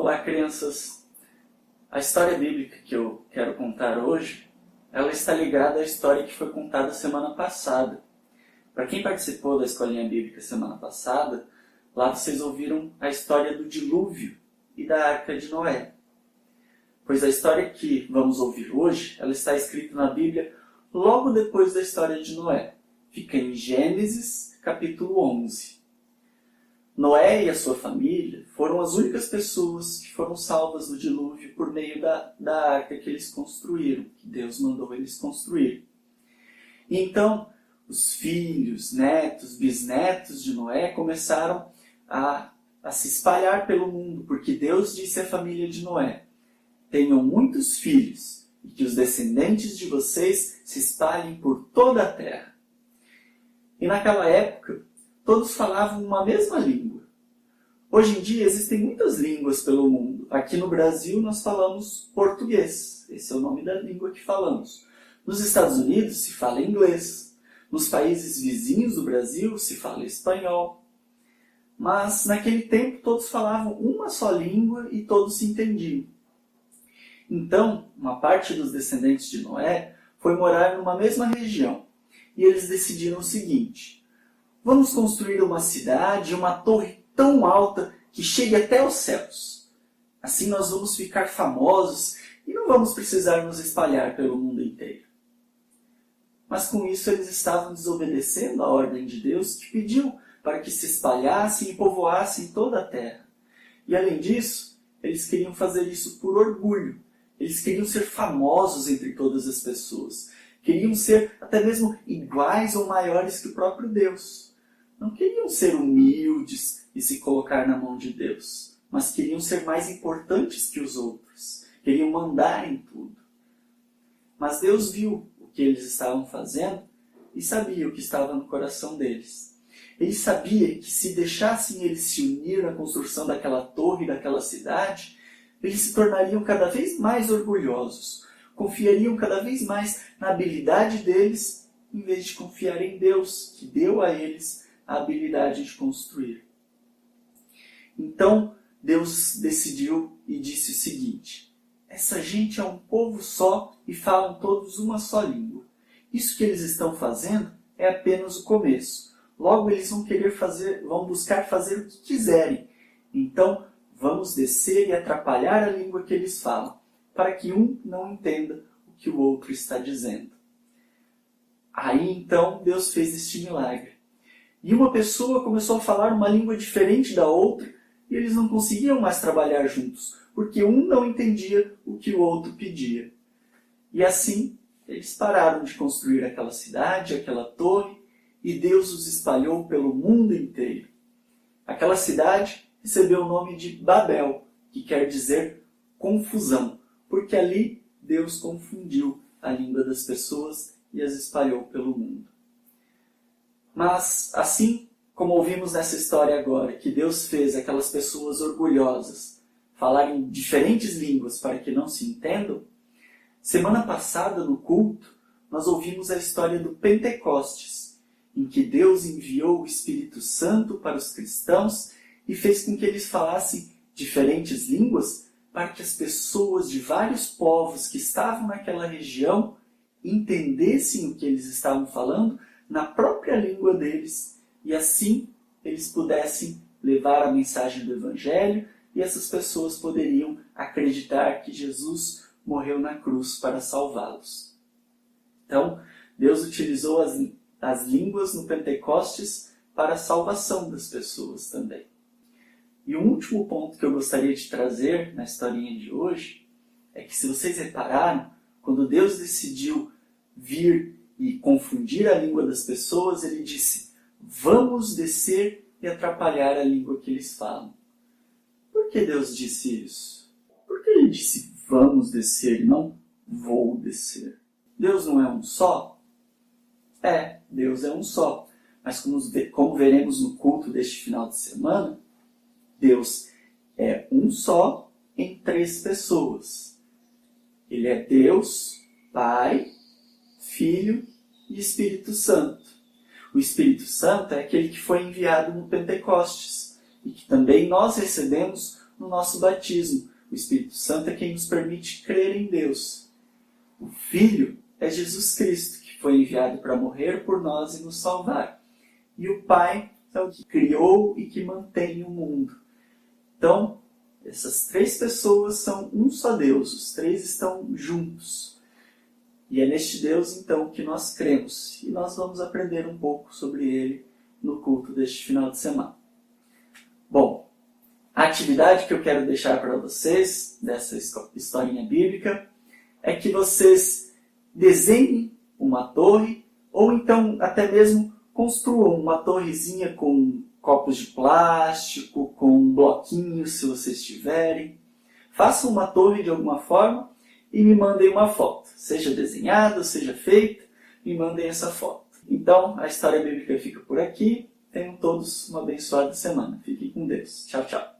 Olá, crianças! A história bíblica que eu quero contar hoje, ela está ligada à história que foi contada semana passada. Para quem participou da escolinha bíblica semana passada, lá vocês ouviram a história do dilúvio e da Arca de Noé. Pois a história que vamos ouvir hoje, ela está escrita na Bíblia logo depois da história de Noé. Fica em Gênesis, capítulo 11. Noé e a sua família foram as únicas pessoas que foram salvas do dilúvio por meio da arca que eles construíram, que Deus mandou eles construir. E então, os filhos, netos, bisnetos de Noé começaram a se espalhar pelo mundo, porque Deus disse à família de Noé: tenham muitos filhos e que os descendentes de vocês se espalhem por toda a terra. E naquela época, todos falavam uma mesma língua. Hoje em dia existem muitas línguas pelo mundo. Aqui no Brasil nós falamos português. Esse é o nome da língua que falamos. Nos Estados Unidos se fala inglês. Nos países vizinhos do Brasil se fala espanhol. Mas naquele tempo todos falavam uma só língua e todos se entendiam. Então, uma parte dos descendentes de Noé foi morar numa mesma região. E eles decidiram o seguinte: vamos construir uma cidade, uma torre tão alta que chegue até os céus. Assim nós vamos ficar famosos e não vamos precisar nos espalhar pelo mundo inteiro. Mas com isso eles estavam desobedecendo a ordem de Deus, que pediu para que se espalhassem e povoassem toda a terra. E além disso, eles queriam fazer isso por orgulho. Eles queriam ser famosos entre todas as pessoas. Queriam ser até mesmo iguais ou maiores que o próprio Deus. Não queriam ser humildes e se colocar na mão de Deus, mas queriam ser mais importantes que os outros. Queriam mandar em tudo. Mas Deus viu o que eles estavam fazendo e sabia o que estava no coração deles. Ele sabia que se deixassem eles se unir na construção daquela torre, daquela cidade, eles se tornariam cada vez mais orgulhosos. Confiariam cada vez mais na habilidade deles, em vez de confiar em Deus, que deu a eles a habilidade de construir. Então, Deus decidiu e disse o seguinte: essa gente é um povo só e falam todos uma só língua. Isso que eles estão fazendo é apenas o começo. Logo eles vão buscar fazer o que quiserem. Então, vamos descer e atrapalhar a língua que eles falam, para que um não entenda o que o outro está dizendo. Aí então Deus fez este milagre. E uma pessoa começou a falar uma língua diferente da outra e eles não conseguiam mais trabalhar juntos, porque um não entendia o que o outro pedia. E assim eles pararam de construir aquela cidade, aquela torre, e Deus os espalhou pelo mundo inteiro. Aquela cidade recebeu o nome de Babel, que quer dizer confusão, porque ali Deus confundiu a língua das pessoas e as espalhou pelo mundo. Mas, assim como ouvimos nessa história agora, que Deus fez aquelas pessoas orgulhosas falarem diferentes línguas para que não se entendam, semana passada no culto nós ouvimos a história do Pentecostes, em que Deus enviou o Espírito Santo para os cristãos e fez com que eles falassem diferentes línguas para que as pessoas de vários povos que estavam naquela região entendessem o que eles estavam falando na própria língua deles, e assim eles pudessem levar a mensagem do Evangelho e essas pessoas poderiam acreditar que Jesus morreu na cruz para salvá-los. Então, Deus utilizou as línguas no Pentecostes para a salvação das pessoas também. E o último ponto que eu gostaria de trazer na historinha de hoje é que, se vocês repararam, quando Deus decidiu vir e confundir a língua das pessoas, ele disse: vamos descer e atrapalhar a língua que eles falam. Por que Deus disse isso? Por que ele disse vamos descer e não vou descer? Deus não é um só? É, Deus é um só. Mas como veremos no culto deste final de semana, Deus é um só em 3 pessoas. Ele é Deus, Pai, Filho e Espírito Santo. O Espírito Santo é aquele que foi enviado no Pentecostes e que também nós recebemos no nosso batismo. O Espírito Santo é quem nos permite crer em Deus. O Filho é Jesus Cristo, que foi enviado para morrer por nós e nos salvar. E o Pai é o que criou e que mantém o mundo. Então, essas três pessoas são um só Deus, os três estão juntos. E é neste Deus, então, que nós cremos. E nós vamos aprender um pouco sobre Ele no culto deste final de semana. Bom, a atividade que eu quero deixar para vocês, dessa historinha bíblica, é que vocês desenhem uma torre, ou então até mesmo construam uma torrezinha com copos de plástico, com bloquinhos, se vocês tiverem. Façam uma torre de alguma forma e me mandem uma foto. Seja desenhada, seja feita, me mandem essa foto. Então, a história bíblica fica por aqui. Tenham todos uma abençoada semana. Fiquem com Deus. Tchau, tchau.